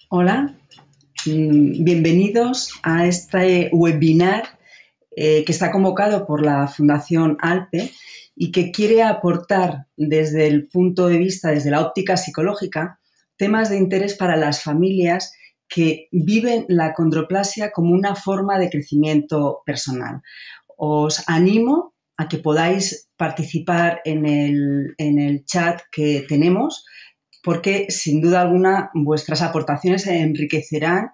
Hola, bienvenidos a este webinar que está convocado por la Fundación ALPE y que quiere aportar desde el punto de vista, desde la óptica psicológica, temas de interés para las familias que viven la condroplasia como una forma de crecimiento personal. Os animo a que podáis participar en el chat que tenemos porque sin duda alguna vuestras aportaciones enriquecerán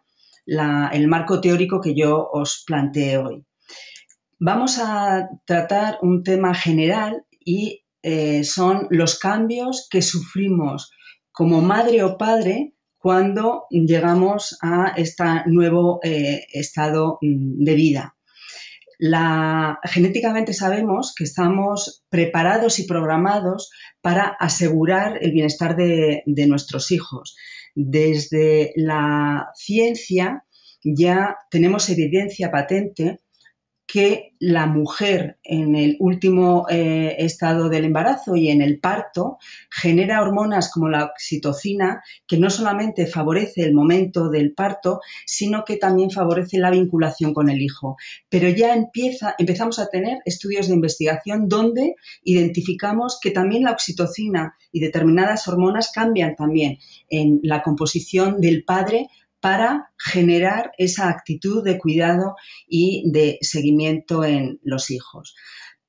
el marco teórico que yo os planteo hoy. Vamos a tratar un tema general y son los cambios que sufrimos como madre o padre cuando llegamos a este nuevo estado de vida. Genéticamente sabemos que estamos preparados y programados para asegurar el bienestar de nuestros hijos. Desde la ciencia ya tenemos evidencia patente que la mujer en el último estado del embarazo y en el parto genera hormonas como la oxitocina que no solamente favorece el momento del parto, sino que también favorece la vinculación con el hijo. Pero ya empezamos a tener estudios de investigación donde identificamos que también la oxitocina y determinadas hormonas cambian también en la composición del padre para generar esa actitud de cuidado y de seguimiento en los hijos.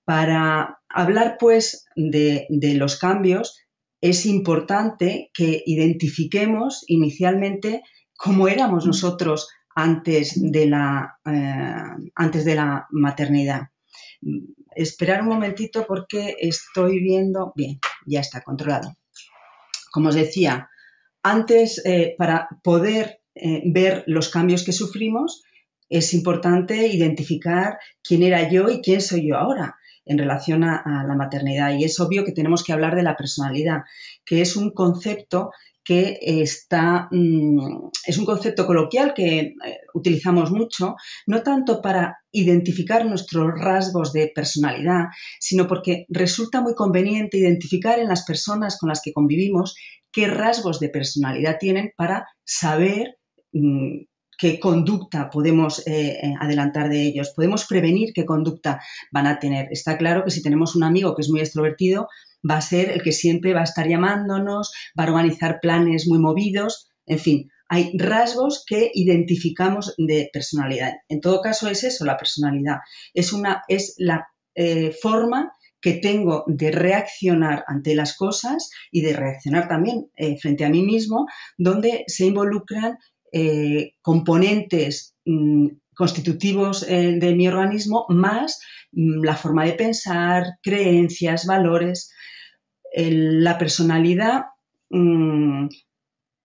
Para hablar, pues, de los cambios, es importante que identifiquemos inicialmente cómo éramos nosotros antes de la maternidad. Esperar un momentito porque estoy viendo... Bien, ya está controlado. Como os decía, antes, para poder ver los cambios que sufrimos, es importante identificar quién era yo y quién soy yo ahora en relación a la maternidad. Y es obvio que tenemos que hablar de la personalidad, que es un concepto que es un concepto coloquial que utilizamos mucho, no tanto para identificar nuestros rasgos de personalidad, sino porque resulta muy conveniente identificar en las personas con las que convivimos qué rasgos de personalidad tienen para saber qué conducta podemos adelantar de ellos. Podemos prevenir qué conducta van a tener. Está claro que si tenemos un amigo que es muy extrovertido, va a ser el que siempre va a estar llamándonos, va a organizar planes muy movidos, en fin. Hay rasgos que identificamos de personalidad. En todo caso es eso, la personalidad. Es la forma que tengo de reaccionar ante las cosas y de reaccionar también frente a mí mismo, donde se involucran componentes constitutivos de mi organismo, más la forma de pensar, creencias, valores. La personalidad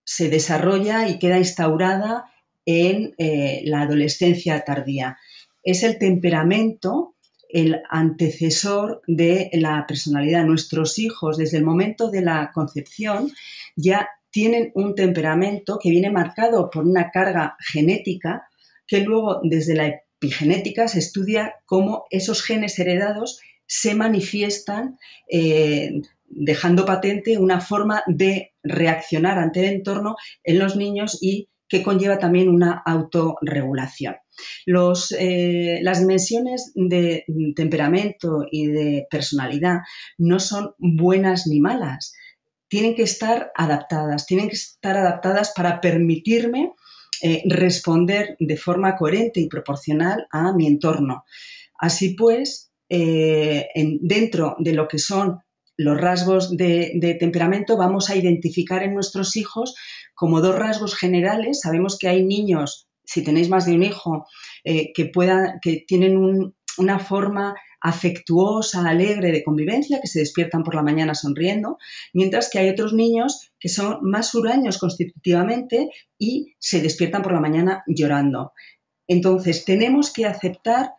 se desarrolla y queda instaurada en la adolescencia tardía. Es el temperamento el antecesor de la personalidad. Nuestros hijos, desde el momento de la concepción, ya tienen un temperamento que viene marcado por una carga genética que luego, desde la epigenética, se estudia cómo esos genes heredados se manifiestan dejando patente una forma de reaccionar ante el entorno en los niños y que conlleva también una autorregulación. Las dimensiones de temperamento y de personalidad no son buenas ni malas. Tienen que estar adaptadas para permitirme responder de forma coherente y proporcional a mi entorno. Así pues, dentro de lo que son los rasgos de temperamento, vamos a identificar en nuestros hijos como dos rasgos generales. Sabemos que hay niños, si tenéis más de un hijo, que tienen una forma afectuosa, alegre de convivencia, que se despiertan por la mañana sonriendo, mientras que hay otros niños que son más huraños constitutivamente y se despiertan por la mañana llorando. Entonces, tenemos que aceptar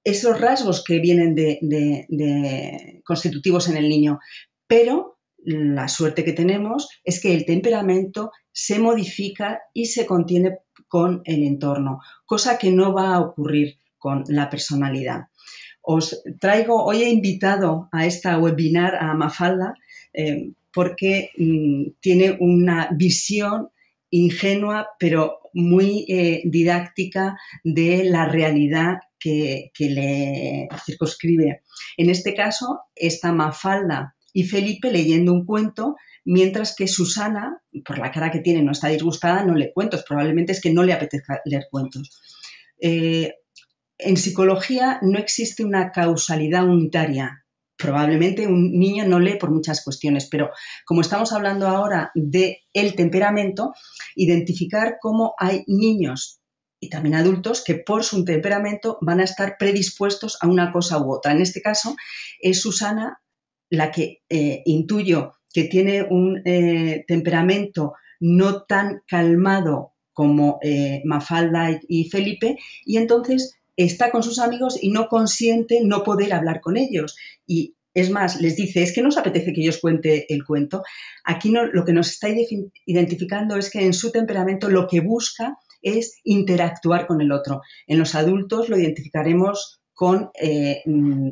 esos rasgos que vienen de constitutivos en el niño, pero la suerte que tenemos es que el temperamento se modifica y se contiene con el entorno, cosa que no va a ocurrir con la personalidad. Hoy he invitado a esta webinar a Mafalda porque tiene una visión ingenua, pero muy didáctica de la realidad que le circunscribe. En este caso está Mafalda y Felipe leyendo un cuento, mientras que Susana, por la cara que tiene, no está disgustada, no lee cuentos. Probablemente es que no le apetezca leer cuentos. En psicología no existe una causalidad unitaria. Probablemente un niño no lee por muchas cuestiones, pero como estamos hablando ahora del temperamento, identificar cómo hay niños y también adultos que por su temperamento van a estar predispuestos a una cosa u otra. En este caso es Susana la que intuyo que tiene un temperamento no tan calmado como Mafalda y Felipe, y entonces está con sus amigos y no consiente no poder hablar con ellos. Y es más, les dice, es que nos apetece que yo os cuente el cuento. Aquí lo que nos está identificando es que en su temperamento lo que busca es interactuar con el otro. En los adultos lo identificaremos con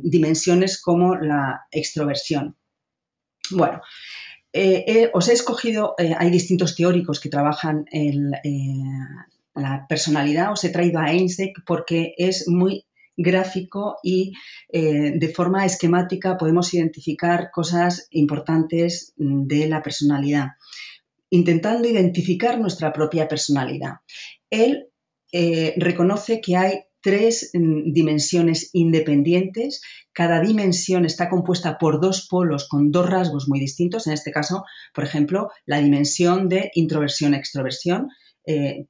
dimensiones como la extroversión. Bueno, os he escogido, hay distintos teóricos que trabajan la personalidad. Os he traído a Eysenck porque es muy gráfico y de forma esquemática podemos identificar cosas importantes de la personalidad, intentando identificar nuestra propia personalidad. Él reconoce que hay 3 dimensiones independientes. Cada dimensión está compuesta por 2 polos con 2 rasgos muy distintos. En este caso, por ejemplo, la dimensión de introversión-extroversión.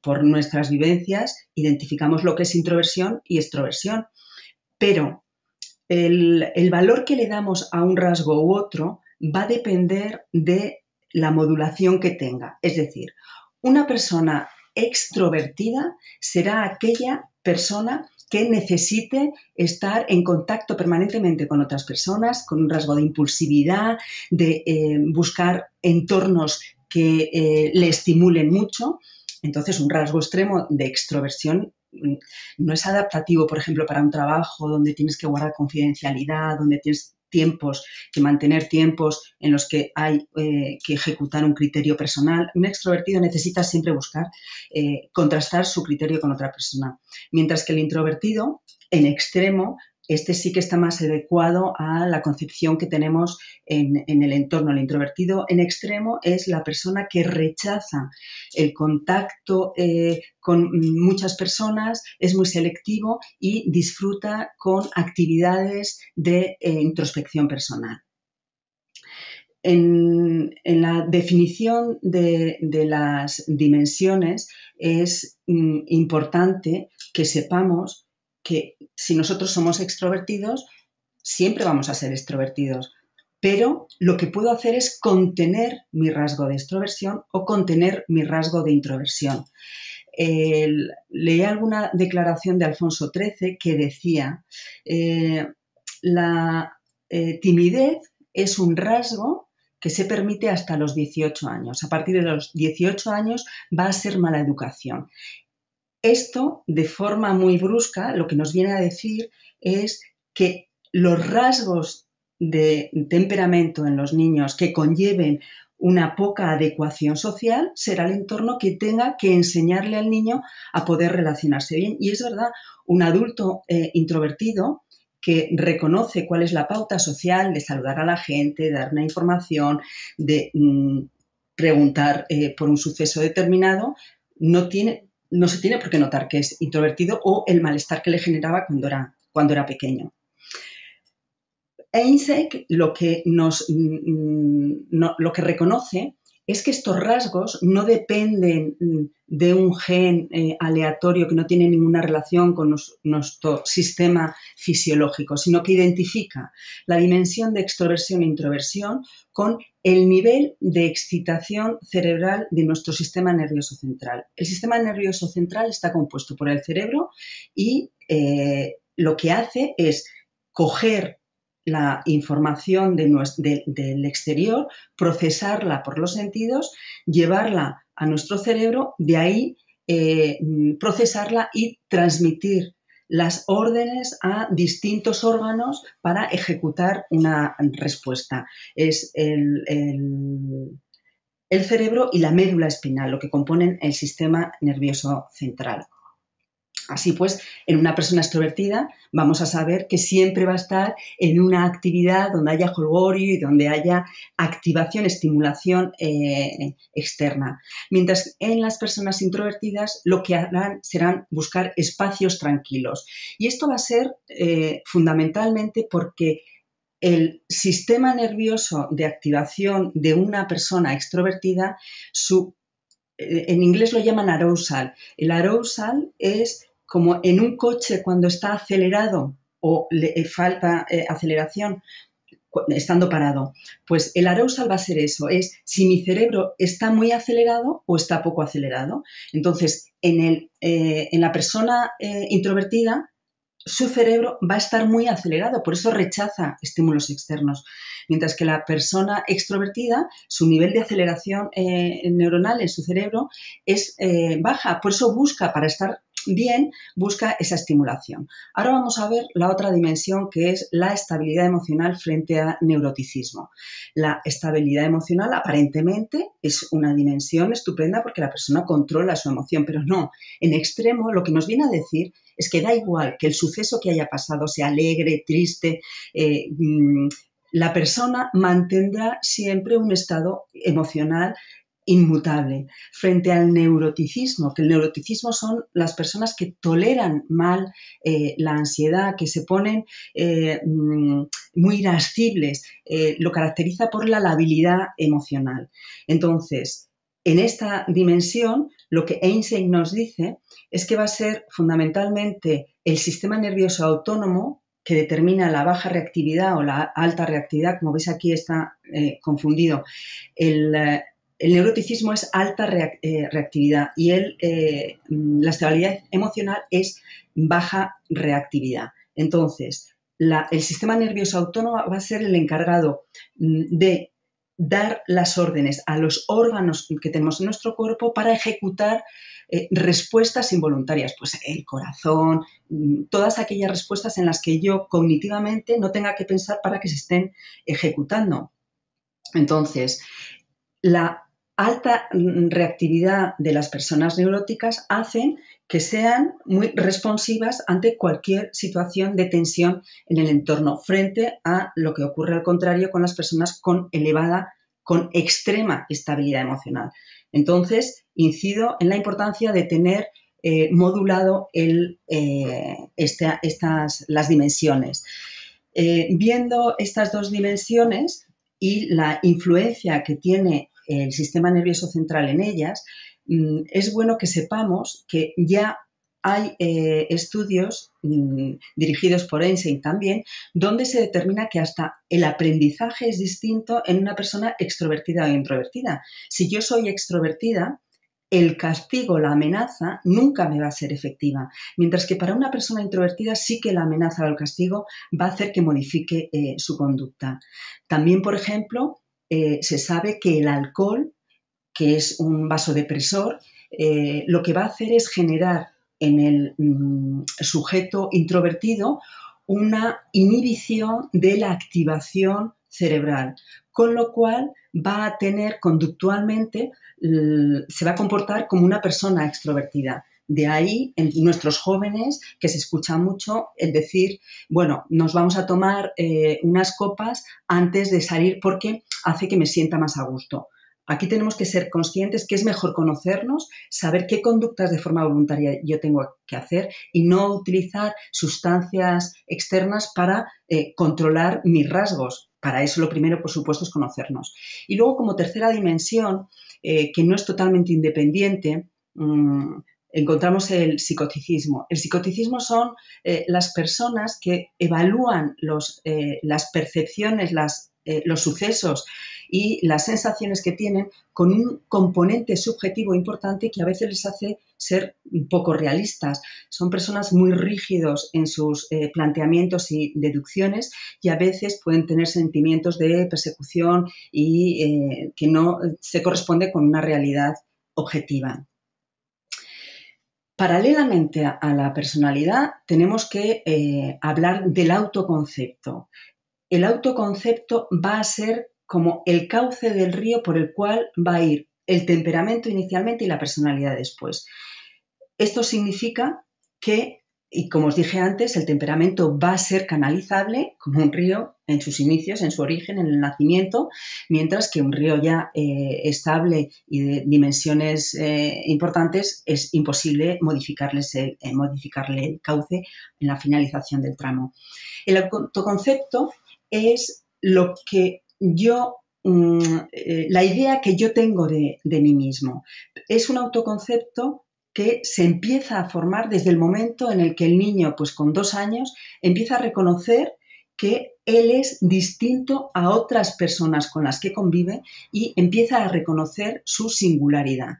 Por nuestras vivencias identificamos lo que es introversión y extroversión. Pero el valor que le damos a un rasgo u otro va a depender de la modulación que tenga. Es decir, una persona extrovertida será aquella persona que necesite estar en contacto permanentemente con otras personas, con un rasgo de impulsividad, de buscar entornos que le estimulen mucho. Entonces, un rasgo extremo de extroversión no es adaptativo, por ejemplo, para un trabajo donde tienes que guardar confidencialidad, donde tienes que mantener tiempos en los que hay que ejecutar un criterio personal. Un extrovertido necesita siempre buscar contrastar su criterio con otra persona. Mientras que el introvertido, en extremo, este sí que está más adecuado a la concepción que tenemos en el entorno. El introvertido en extremo es la persona que rechaza el contacto con muchas personas, es muy selectivo y disfruta con actividades de introspección personal. En la definición de las dimensiones es importante que sepamos que si nosotros somos extrovertidos, siempre vamos a ser extrovertidos, pero lo que puedo hacer es contener mi rasgo de extroversión o contener mi rasgo de introversión. Leí alguna declaración de Alfonso XIII que decía la timidez es un rasgo que se permite hasta los 18 años. A partir de los 18 años va a ser mala educación. Esto, de forma muy brusca, lo que nos viene a decir es que los rasgos de temperamento en los niños que conlleven una poca adecuación social será el entorno que tenga que enseñarle al niño a poder relacionarse bien. Y es verdad, un adulto introvertido que reconoce cuál es la pauta social de saludar a la gente, de dar una información, de preguntar por un suceso determinado, no se tiene por qué notar que es introvertido o el malestar que le generaba cuando era pequeño. Eysenck lo que reconoce es que estos rasgos no dependen de un gen aleatorio que no tiene ninguna relación con nuestro sistema fisiológico, sino que identifica la dimensión de extroversión e introversión con el nivel de excitación cerebral de nuestro sistema nervioso central. El sistema nervioso central está compuesto por el cerebro y lo que hace es coger la información del exterior, procesarla por los sentidos, llevarla a nuestro cerebro, de ahí procesarla y transmitir las órdenes a distintos órganos para ejecutar una respuesta. Es el cerebro y la médula espinal, lo que componen el sistema nervioso central. Así pues, en una persona extrovertida vamos a saber que siempre va a estar en una actividad donde haya jolgorio y donde haya activación, estimulación externa. Mientras que en las personas introvertidas lo que harán serán buscar espacios tranquilos. Y esto va a ser fundamentalmente porque el sistema nervioso de activación de una persona extrovertida, en inglés lo llaman arousal. El arousal es como en un coche cuando está acelerado o le falta aceleración estando parado. Pues el arousal va a ser eso, es si mi cerebro está muy acelerado o está poco acelerado. Entonces, en la persona introvertida, su cerebro va a estar muy acelerado, por eso rechaza estímulos externos. Mientras que la persona extrovertida, su nivel de aceleración neuronal en su cerebro es baja, por eso busca, para estar bien, busca esa estimulación. Ahora vamos a ver la otra dimensión, que es la estabilidad emocional frente a neuroticismo. La estabilidad emocional aparentemente es una dimensión estupenda porque la persona controla su emoción, pero no, en extremo lo que nos viene a decir es que da igual que el suceso que haya pasado sea alegre, triste, la persona mantendrá siempre un estado emocional inmutable. Frente al neuroticismo, que el neuroticismo son las personas que toleran mal la ansiedad, que se ponen muy irascibles, lo caracteriza por la labilidad emocional. Entonces, en esta dimensión, lo que Einstein nos dice es que va a ser fundamentalmente el sistema nervioso autónomo que determina la baja reactividad o la alta reactividad. Como veis aquí está confundido. El neuroticismo es alta reactividad y la estabilidad emocional es baja reactividad. Entonces, el sistema nervioso autónomo va a ser el encargado de dar las órdenes a los órganos que tenemos en nuestro cuerpo para ejecutar respuestas involuntarias, pues el corazón, todas aquellas respuestas en las que yo cognitivamente no tenga que pensar para que se estén ejecutando. Entonces, la alta reactividad de las personas neuróticas hacen que sean muy responsivas ante cualquier situación de tensión en el entorno, frente a lo que ocurre al contrario con las personas con extrema estabilidad emocional. Entonces, incido en la importancia de tener modulado las dimensiones. Viendo estas dos dimensiones y la influencia que tiene el sistema nervioso central en ellas, es bueno que sepamos que ya hay estudios dirigidos por Einstein también, donde se determina que hasta el aprendizaje es distinto en una persona extrovertida o introvertida. Si yo soy extrovertida, el castigo, la amenaza, nunca me va a ser efectiva. Mientras que para una persona introvertida sí que la amenaza o el castigo va a hacer que modifique su conducta. También, por ejemplo, se sabe que el alcohol, que es un vasodepresor, lo que va a hacer es generar en el sujeto introvertido una inhibición de la activación cerebral, con lo cual va a tener conductualmente, se va a comportar como una persona extrovertida. De ahí, en nuestros jóvenes, que se escucha mucho el decir, bueno, nos vamos a tomar unas copas antes de salir porque hace que me sienta más a gusto. Aquí tenemos que ser conscientes que es mejor conocernos, saber qué conductas de forma voluntaria yo tengo que hacer y no utilizar sustancias externas para controlar mis rasgos. Para eso lo primero, por supuesto, es conocernos. Y luego, como tercera dimensión, que no es totalmente independiente, encontramos el psicoticismo. El psicoticismo son las personas que evalúan las percepciones, los sucesos y las sensaciones que tienen con un componente subjetivo importante que a veces les hace ser un poco realistas. Son personas muy rígidos en sus planteamientos y deducciones y a veces pueden tener sentimientos de persecución y que no se corresponde con una realidad objetiva. Paralelamente a la personalidad, tenemos que hablar del autoconcepto. El autoconcepto va a ser como el cauce del río por el cual va a ir el temperamento inicialmente y la personalidad después. Esto significa que, y como os dije antes, el temperamento va a ser canalizable como un río en sus inicios, en su origen, en el nacimiento, mientras que un río ya estable y de dimensiones importantes es imposible modificarle el cauce en la finalización del tramo. El autoconcepto es lo que yo, la idea que yo tengo de mí mismo. Es un autoconcepto que se empieza a formar desde el momento en el que el niño, pues con 2 años, empieza a reconocer que él es distinto a otras personas con las que convive y empieza a reconocer su singularidad.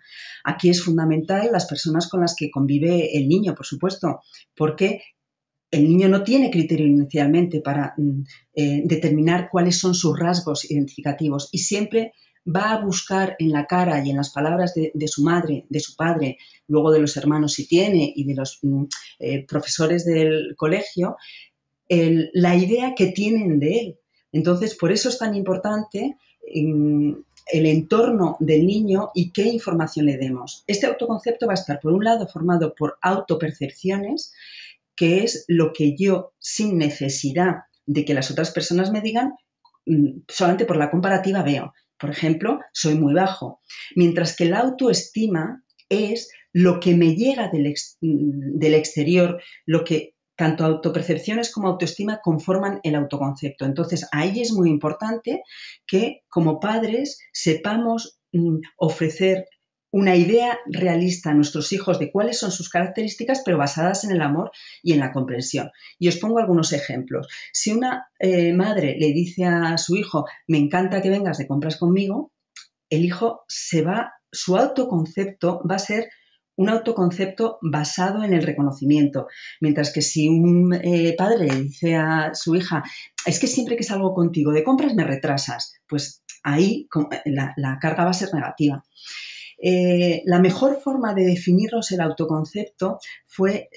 Aquí es fundamental las personas con las que convive el niño, por supuesto, porque el niño no tiene criterio inicialmente para determinar cuáles son sus rasgos identificativos y siempre va a buscar en la cara y en las palabras de su madre, de su padre, luego de los hermanos si tiene y de los profesores del colegio, la idea que tienen de él. Entonces, por eso es tan importante el entorno del niño y qué información le demos. Este autoconcepto va a estar, por un lado, formado por autopercepciones, que es lo que yo, sin necesidad de que las otras personas me digan, solamente por la comparativa veo. Por ejemplo, soy muy bajo. Mientras que la autoestima es lo que me llega del exterior, lo que tanto autopercepciones como autoestima conforman el autoconcepto. Entonces, ahí es muy importante que como padres sepamos ofrecer una idea realista a nuestros hijos de cuáles son sus características, pero basadas en el amor y en la comprensión. Y os pongo algunos ejemplos. Si una madre le dice a su hijo, me encanta que vengas de compras conmigo, el hijo su autoconcepto va a ser un autoconcepto basado en el reconocimiento. Mientras que si un padre le dice a su hija, es que siempre que salgo contigo de compras me retrasas, pues ahí la carga va a ser negativa. La mejor forma de definirnos el autoconcepto fue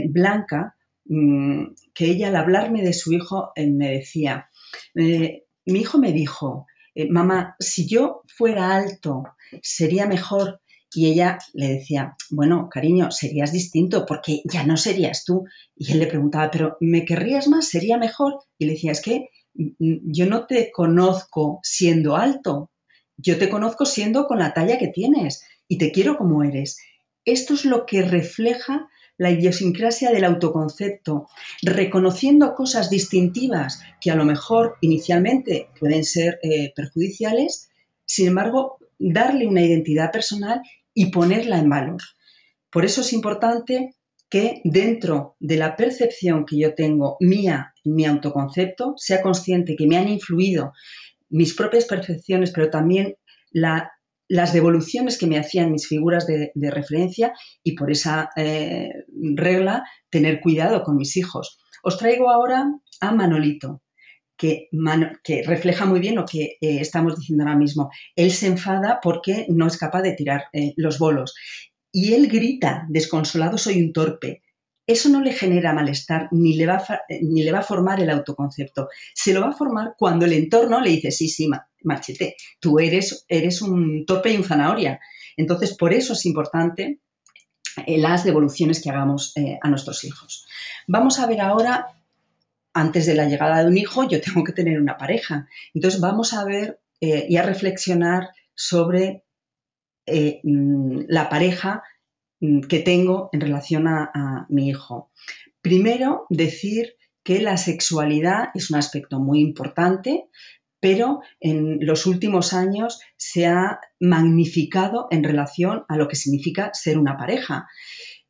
Blanca, que ella al hablarme de su hijo me decía, mi hijo me dijo, mamá, si yo fuera alto, ¿sería mejor? Y ella le decía, bueno, cariño, serías distinto porque ya no serías tú. Y él le preguntaba, ¿pero me querrías más? ¿Sería mejor? Y le decía, es que yo no te conozco siendo alto, yo te conozco siendo con la talla que tienes y te quiero como eres. Esto es lo que refleja la idiosincrasia del autoconcepto, reconociendo cosas distintivas que a lo mejor inicialmente pueden ser perjudiciales, sin embargo, darle una identidad personal y ponerla en valor. Por eso es importante que dentro de la percepción que yo tengo mía, mi autoconcepto, sea consciente que me han influido mis propias percepciones, pero también las devoluciones que me hacían mis figuras de referencia y por esa regla tener cuidado con mis hijos. Os traigo ahora a Manolito, que refleja muy bien lo que estamos diciendo ahora mismo. Él se enfada porque no es capaz de tirar los bolos y él grita, desconsolado, soy un torpe. Eso no le genera malestar ni le va a formar el autoconcepto. Se lo va a formar cuando el entorno le dice, sí, machete, tú eres un torpe y un zanahoria. Entonces, por eso es importante las devoluciones que hagamos a nuestros hijos. Vamos a ver ahora, antes de la llegada de un hijo, yo tengo que tener una pareja. Entonces, vamos a ver y a reflexionar sobre la pareja que tengo en relación a mi hijo. Primero, decir que la sexualidad es un aspecto muy importante, pero en los últimos años se ha magnificado en relación a lo que significa ser una pareja.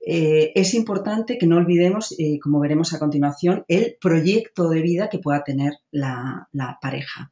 Es importante que no olvidemos, como veremos a continuación, el proyecto de vida que pueda tener la pareja.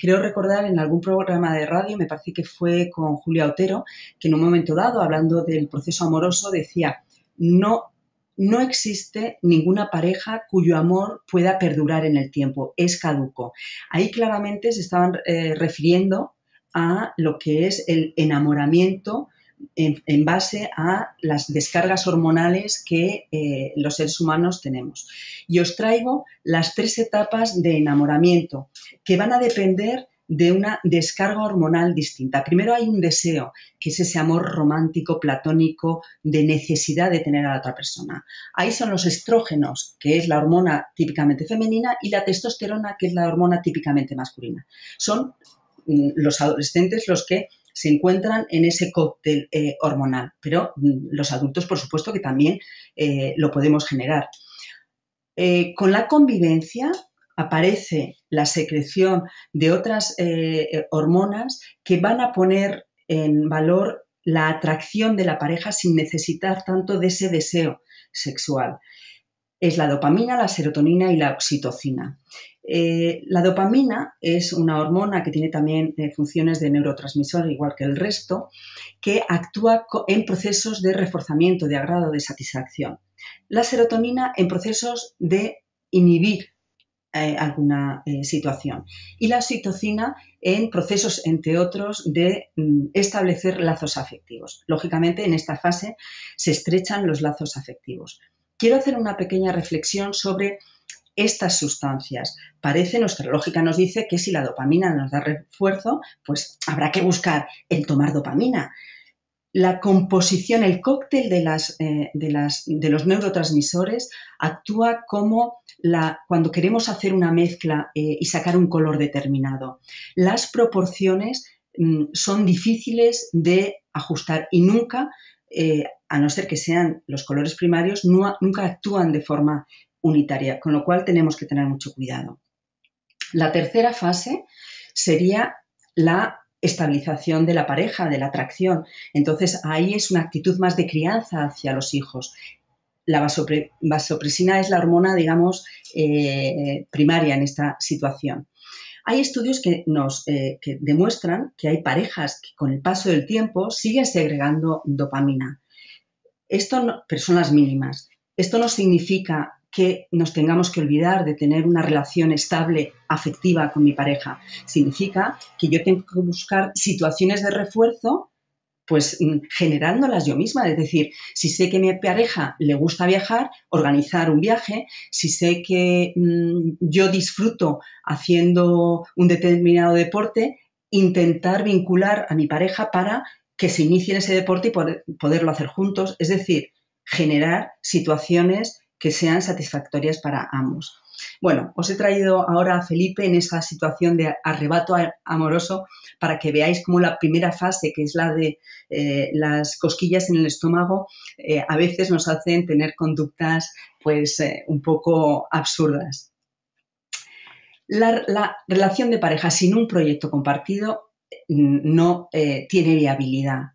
Creo recordar en algún programa de radio, me parece que fue con Julia Otero, que en un momento dado, hablando del proceso amoroso, decía, no existe ninguna pareja cuyo amor pueda perdurar en el tiempo, es caduco. Ahí claramente se estaban refiriendo a lo que es el enamoramiento en base a las descargas hormonales que los seres humanos tenemos. Y os traigo las 3 etapas de enamoramiento que van a depender de una descarga hormonal distinta. Primero hay un deseo, que es ese amor romántico, platónico, de necesidad de tener a la otra persona. Ahí son los estrógenos, que es la hormona típicamente femenina, y la testosterona, que es la hormona típicamente masculina. Son los adolescentes los que se encuentran en ese cóctel hormonal, pero los adultos, por supuesto, que también lo podemos generar. Con la convivencia aparece la secreción de otras hormonas que van a poner en valor la atracción de la pareja sin necesitar tanto de ese deseo sexual. Es la dopamina, la serotonina y la oxitocina. La dopamina es una hormona que tiene también funciones de neurotransmisor, igual que el resto, que actúa en procesos de reforzamiento, de agrado, de satisfacción. La serotonina en procesos de inhibir alguna situación. Y la oxitocina en procesos, entre otros, de establecer lazos afectivos. Lógicamente, en esta fase se estrechan los lazos afectivos. Quiero hacer una pequeña reflexión sobre estas sustancias. Nuestra lógica nos dice que si la dopamina nos da refuerzo, pues habrá que buscar el tomar dopamina. La composición, el cóctel de los neurotransmisores actúa como cuando queremos hacer una mezcla y sacar un color determinado. Las proporciones son difíciles de ajustar y nunca, a no ser que sean los colores primarios, nunca actúan de forma unitaria, con lo cual tenemos que tener mucho cuidado. La tercera fase sería la estabilización de la pareja, de la atracción. Entonces, ahí es una actitud más de crianza hacia los hijos. La vasopresina es la hormona, digamos, primaria en esta situación. Hay estudios que demuestran que hay parejas que con el paso del tiempo siguen segregando dopamina. Pero son las mínimas. Esto no significa que nos tengamos que olvidar de tener una relación estable, afectiva con mi pareja. Significa que yo tengo que buscar situaciones de refuerzo, pues generándolas yo misma. Es decir, si sé que a mi pareja le gusta viajar, organizar un viaje. Si sé que yo disfruto haciendo un determinado deporte, intentar vincular a mi pareja para que se inicie en ese deporte y poderlo hacer juntos. Es decir, generar situaciones que sean satisfactorias para ambos. Bueno, os he traído ahora a Felipe en esa situación de arrebato amoroso para que veáis cómo la primera fase, que es la de las cosquillas en el estómago, a veces nos hacen tener conductas pues un poco absurdas. La relación de pareja sin un proyecto compartido no tiene viabilidad.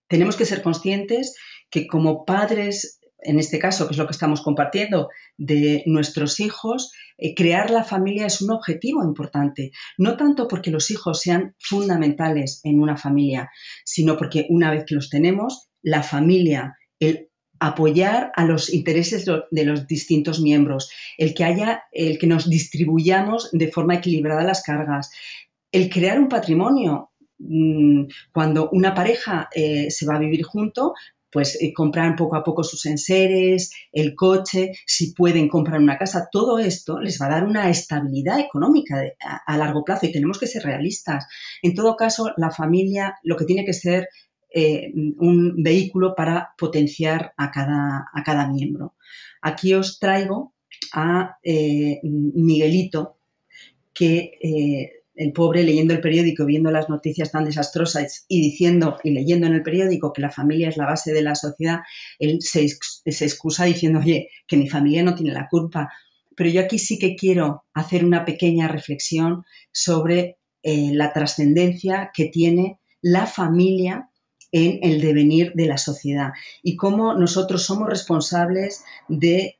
Tenemos que ser conscientes que como padres, en este caso, que es lo que estamos compartiendo, de nuestros hijos, crear la familia es un objetivo importante. No tanto porque los hijos sean fundamentales en una familia, sino porque una vez que los tenemos, la familia, el apoyar a los intereses de los distintos miembros, el que nos distribuyamos de forma equilibrada las cargas, el crear un patrimonio. Cuando una pareja se va a vivir junto, pues comprar poco a poco sus enseres, el coche, si pueden comprar una casa, todo esto les va a dar una estabilidad económica a largo plazo y tenemos que ser realistas. En todo caso, la familia lo que tiene que ser un vehículo para potenciar a cada miembro. Aquí os traigo a Miguelito, que el pobre leyendo el periódico, viendo las noticias tan desastrosas y leyendo en el periódico que la familia es la base de la sociedad, él se excusa diciendo, oye, que mi familia no tiene la culpa. Pero yo aquí sí que quiero hacer una pequeña reflexión sobre la trascendencia que tiene la familia en el devenir de la sociedad y cómo nosotros somos responsables de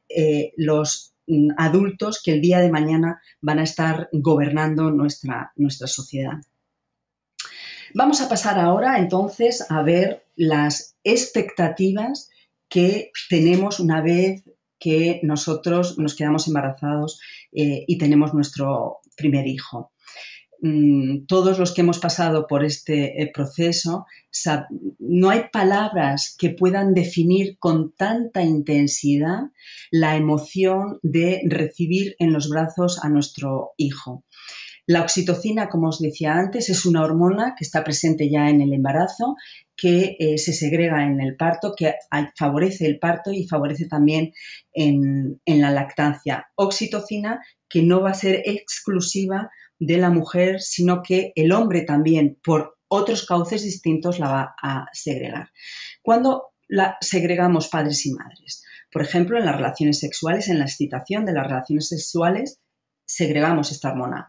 los adultos que el día de mañana van a estar gobernando nuestra sociedad. Vamos a pasar ahora entonces a ver las expectativas que tenemos una vez que nosotros nos quedamos embarazados y tenemos nuestro primer hijo. Todos los que hemos pasado por este proceso, no hay palabras que puedan definir con tanta intensidad la emoción de recibir en los brazos a nuestro hijo. La oxitocina, como os decía antes, es una hormona que está presente ya en el embarazo, que se segrega en el parto, que favorece el parto y favorece también en la lactancia. Oxitocina que no va a ser exclusiva de la mujer, sino que el hombre también, por otros cauces distintos, la va a segregar. ¿Cuándo la segregamos padres y madres? Por ejemplo, en las relaciones sexuales, en la excitación de las relaciones sexuales, segregamos esta hormona.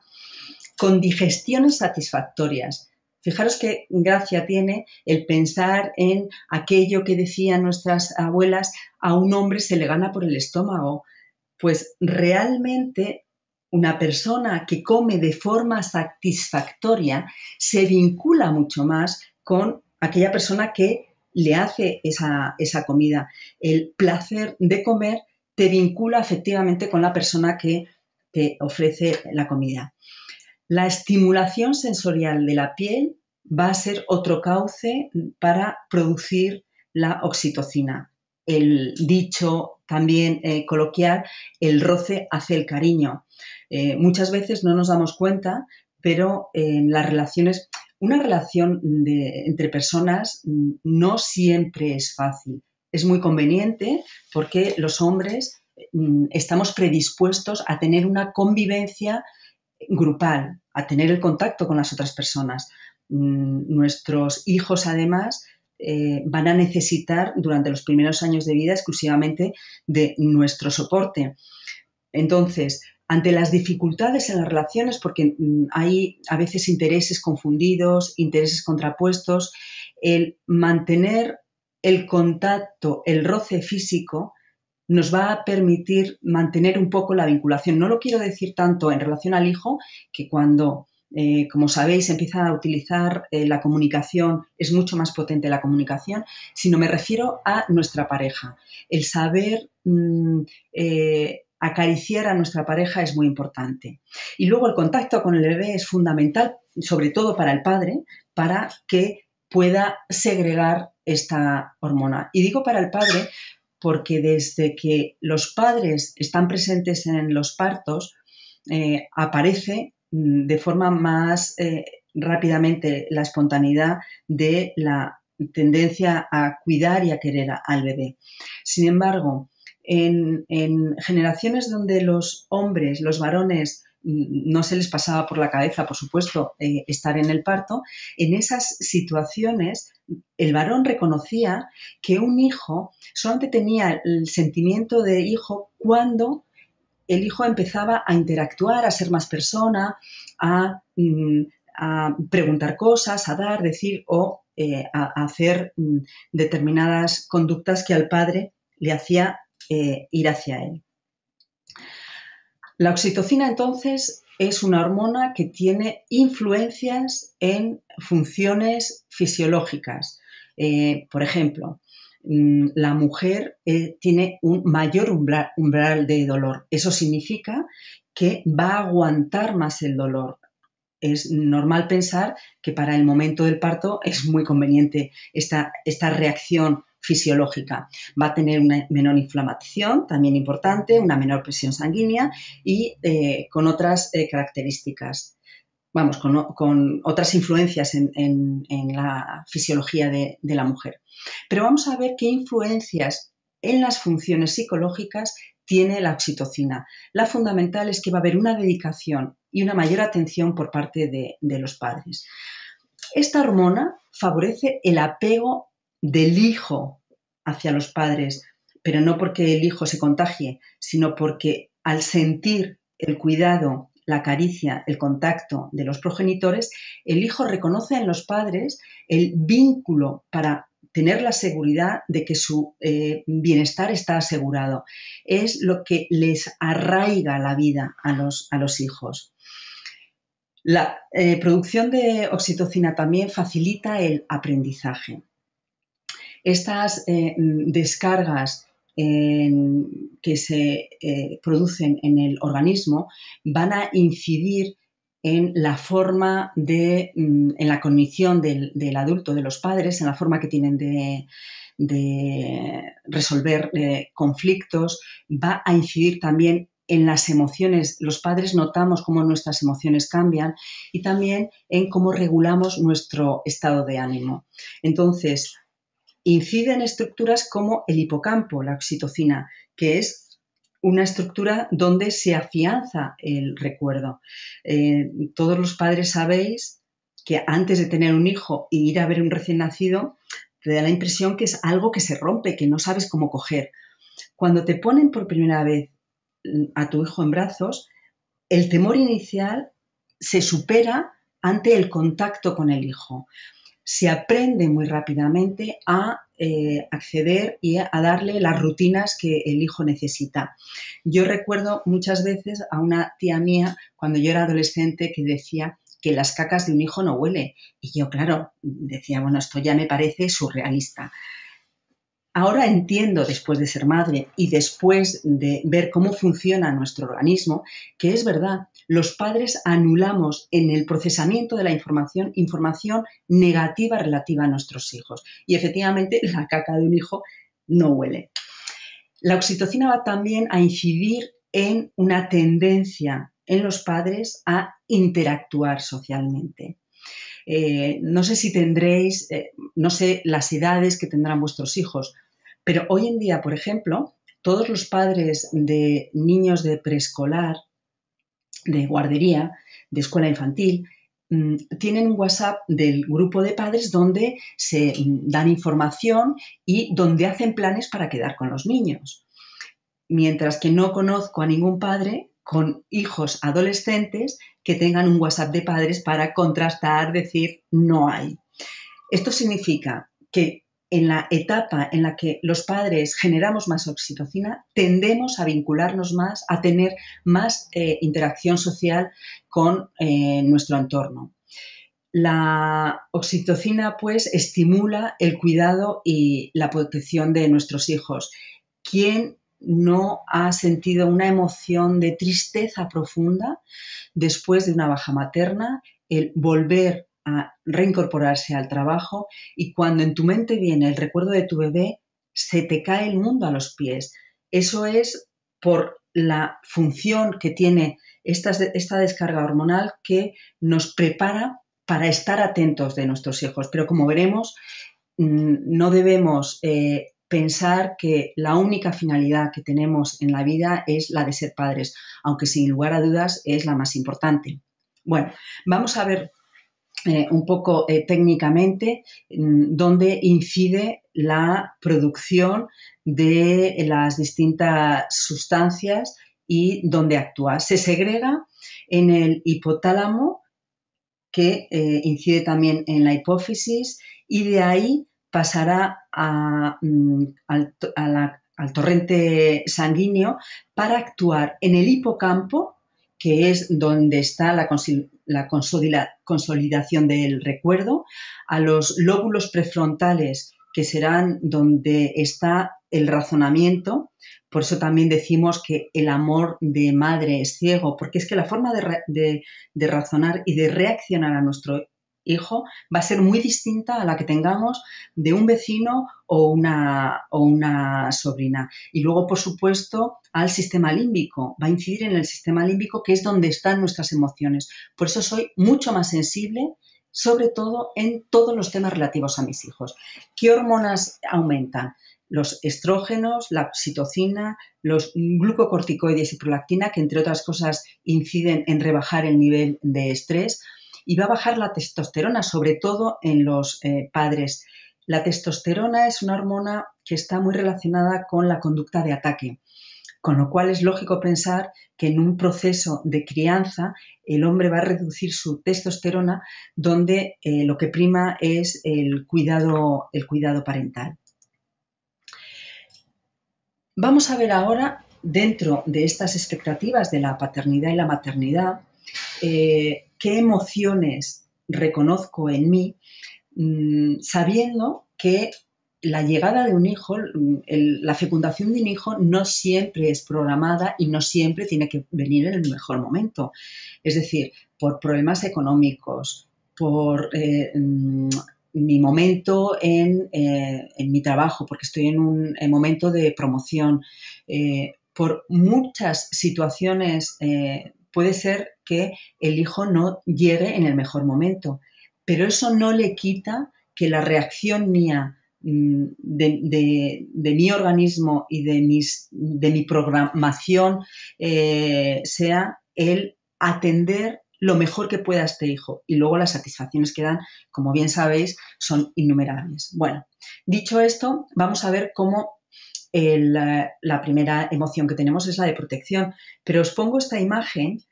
Con digestiones satisfactorias. Fijaros qué gracia tiene el pensar en aquello que decían nuestras abuelas, a un hombre se le gana por el estómago. Pues realmente una persona que come de forma satisfactoria se vincula mucho más con aquella persona que le hace esa comida. El placer de comer te vincula efectivamente con la persona que te ofrece la comida. La estimulación sensorial de la piel va a ser otro cauce para producir la oxitocina. El dicho también coloquial, el roce hace el cariño. Muchas veces no nos damos cuenta, pero en las relaciones, una relación entre personas no siempre es fácil. Es muy conveniente porque los hombres estamos predispuestos a tener una convivencia grupal, a tener el contacto con las otras personas. Nuestros hijos, además, van a necesitar durante los primeros años de vida exclusivamente de nuestro soporte. Entonces, ante las dificultades en las relaciones, porque hay a veces intereses confundidos, intereses contrapuestos, el mantener el contacto, el roce físico, nos va a permitir mantener un poco la vinculación. No lo quiero decir tanto en relación al hijo, que cuando, como sabéis, empieza a utilizar la comunicación, es mucho más potente la comunicación, sino me refiero a nuestra pareja. El saber acariciar a nuestra pareja es muy importante. Y luego el contacto con el bebé es fundamental, sobre todo para el padre, para que pueda segregar esta hormona. Y digo para el padre porque desde que los padres están presentes en los partos, aparece de forma más rápidamente la espontaneidad de la tendencia a cuidar y a querer al bebé. Sin embargo, en generaciones donde los hombres, los varones, no se les pasaba por la cabeza, por supuesto, estar en el parto, en esas situaciones el varón reconocía que un hijo solamente tenía el sentimiento de hijo cuando el hijo empezaba a interactuar, a ser más persona, a preguntar cosas, a dar, decir o a hacer determinadas conductas que al padre le hacía ir hacia él. La oxitocina, entonces, es una hormona que tiene influencias en funciones fisiológicas. Por ejemplo, la mujer tiene un mayor umbral de dolor. Eso significa que va a aguantar más el dolor. Es normal pensar que para el momento del parto es muy conveniente esta reacción fisiológica. Va a tener una menor inflamación, también importante, una menor presión sanguínea y con otras características. Vamos, con otras influencias en la fisiología de la mujer. Pero vamos a ver qué influencias en las funciones psicológicas tiene la oxitocina. La fundamental es que va a haber una dedicación y una mayor atención por parte de los padres. Esta hormona favorece el apego del hijo hacia los padres, pero no porque el hijo se contagie, sino porque al sentir el cuidado, la caricia, el contacto de los progenitores, el hijo reconoce en los padres el vínculo para tener la seguridad de que su bienestar está asegurado. Es lo que les arraiga la vida a los hijos. La producción de oxitocina también facilita el aprendizaje. Estas descargas que se producen en el organismo van a incidir en la forma en la cognición del adulto, de los padres, en la forma que tienen de resolver conflictos, va a incidir también en las emociones, los padres notamos cómo nuestras emociones cambian y también en cómo regulamos nuestro estado de ánimo. Entonces, incide en estructuras como el hipocampo, la oxitocina, que es una estructura donde se afianza el recuerdo. Todos los padres sabéis que antes de tener un hijo e ir a ver un recién nacido, te da la impresión que es algo que se rompe, que no sabes cómo coger. Cuando te ponen por primera vez a tu hijo en brazos, el temor inicial se supera ante el contacto con el hijo. Se aprende muy rápidamente a acceder y a darle las rutinas que el hijo necesita. Yo recuerdo muchas veces a una tía mía cuando yo era adolescente que decía que las cacas de un hijo no huele. Y yo, claro, decía, bueno, esto ya me parece surrealista. Ahora entiendo, después de ser madre y después de ver cómo funciona nuestro organismo, que es verdad, los padres anulamos en el procesamiento de la información negativa relativa a nuestros hijos. Y efectivamente la caca de un hijo no huele. La oxitocina va también a incidir en una tendencia en los padres a interactuar socialmente. No sé si tendréis, no sé las edades que tendrán vuestros hijos, pero hoy en día, por ejemplo, todos los padres de niños de preescolar, de guardería, de escuela infantil, tienen un WhatsApp del grupo de padres donde se dan información y donde hacen planes para quedar con los niños. Mientras que no conozco a ningún padre con hijos adolescentes que tengan un WhatsApp de padres para contrastar, decir, no hay. Esto significa que en la etapa en la que los padres generamos más oxitocina, tendemos a vincularnos más, a tener más interacción social con nuestro entorno. La oxitocina, pues, estimula el cuidado y la protección de nuestros hijos. ¿Quién no ha sentido una emoción de tristeza profunda después de una baja materna, el volver a reincorporarse al trabajo y cuando en tu mente viene el recuerdo de tu bebé, se te cae el mundo a los pies? Eso es por la función que tiene esta descarga hormonal que nos prepara para estar atentos de nuestros hijos. Pero como veremos, no debemos pensar que la única finalidad que tenemos en la vida es la de ser padres, aunque sin lugar a dudas es la más importante. Bueno, vamos a ver un poco técnicamente dónde incide la producción de las distintas sustancias y dónde actúa. Se segrega en el hipotálamo, que incide también en la hipófisis, y de ahí pasará al torrente sanguíneo para actuar en el hipocampo, que es donde está la consolidación del recuerdo, a los lóbulos prefrontales, que serán donde está el razonamiento. Por eso también decimos que el amor de madre es ciego, porque es que la forma de razonar y de reaccionar a nuestro hijo va a ser muy distinta a la que tengamos de un vecino o una sobrina. Y luego, por supuesto, al sistema límbico. Va a incidir en el sistema límbico, que es donde están nuestras emociones. Por eso soy mucho más sensible, sobre todo en todos los temas relativos a mis hijos. ¿Qué hormonas aumentan? Los estrógenos, la oxitocina, los glucocorticoides y prolactina, que entre otras cosas inciden en rebajar el nivel de estrés, y va a bajar la testosterona, sobre todo en los padres. La testosterona es una hormona que está muy relacionada con la conducta de ataque, con lo cual es lógico pensar que en un proceso de crianza el hombre va a reducir su testosterona, donde lo que prima es el cuidado parental. Vamos a ver ahora, dentro de estas expectativas de la paternidad y la maternidad, qué emociones reconozco en mí, sabiendo que la llegada de un hijo, la fecundación de un hijo no siempre es programada y no siempre tiene que venir en el mejor momento. Es decir, por problemas económicos, por mi momento en mi trabajo, porque estoy en un momento de promoción, por muchas situaciones puede ser que el hijo no llegue en el mejor momento, pero eso no le quita que la reacción mía de mi organismo y de mi programación sea el atender lo mejor que pueda a este hijo. Y luego las satisfacciones que dan, como bien sabéis, son innumerables. Bueno, dicho esto, vamos a ver cómo la primera emoción que tenemos es la de protección. Pero os pongo esta imagen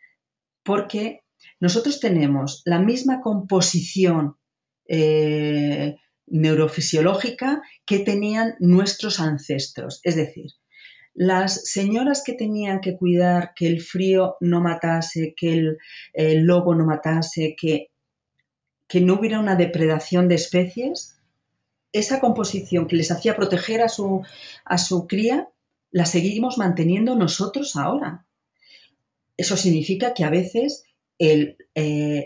porque nosotros tenemos la misma composición neurofisiológica que tenían nuestros ancestros. Es decir, las señoras que tenían que cuidar que el frío no matase, que el lobo no matase, que no hubiera una depredación de especies, esa composición que les hacía proteger a su cría, la seguimos manteniendo nosotros ahora. Eso significa que a veces el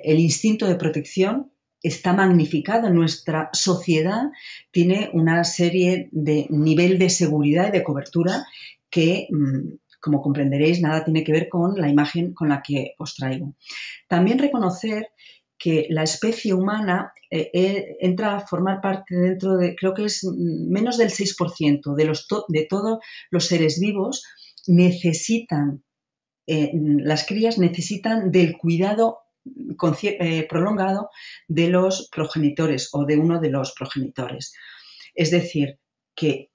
instinto de protección está magnificado. En nuestra sociedad tiene una serie de nivel de seguridad y de cobertura que, como comprenderéis, nada tiene que ver con la imagen con la que os traigo. También reconocer que la especie humana entra a formar parte dentro de, creo que es menos del 6% de todos los seres vivos necesitan, las crías necesitan del cuidado prolongado de los progenitores o de uno de los progenitores. Es decir, que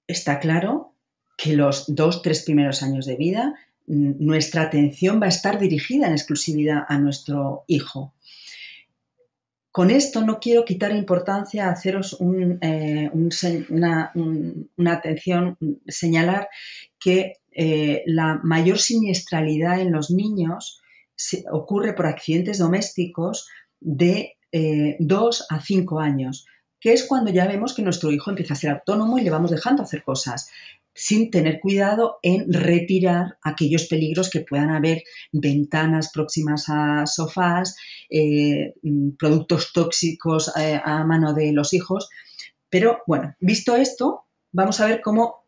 está claro que los 2-3 primeros años de vida nuestra atención va a estar dirigida en exclusividad a nuestro hijo. Con esto no quiero quitar importancia a haceros una atención, señalar que la mayor siniestralidad en los niños ocurre por accidentes domésticos de 2 a 5 años, que es cuando ya vemos que nuestro hijo empieza a ser autónomo y le vamos dejando hacer cosas, sin tener cuidado en retirar aquellos peligros que puedan haber, ventanas próximas a sofás, productos tóxicos a mano de los hijos. Pero bueno, visto esto, vamos a ver cómo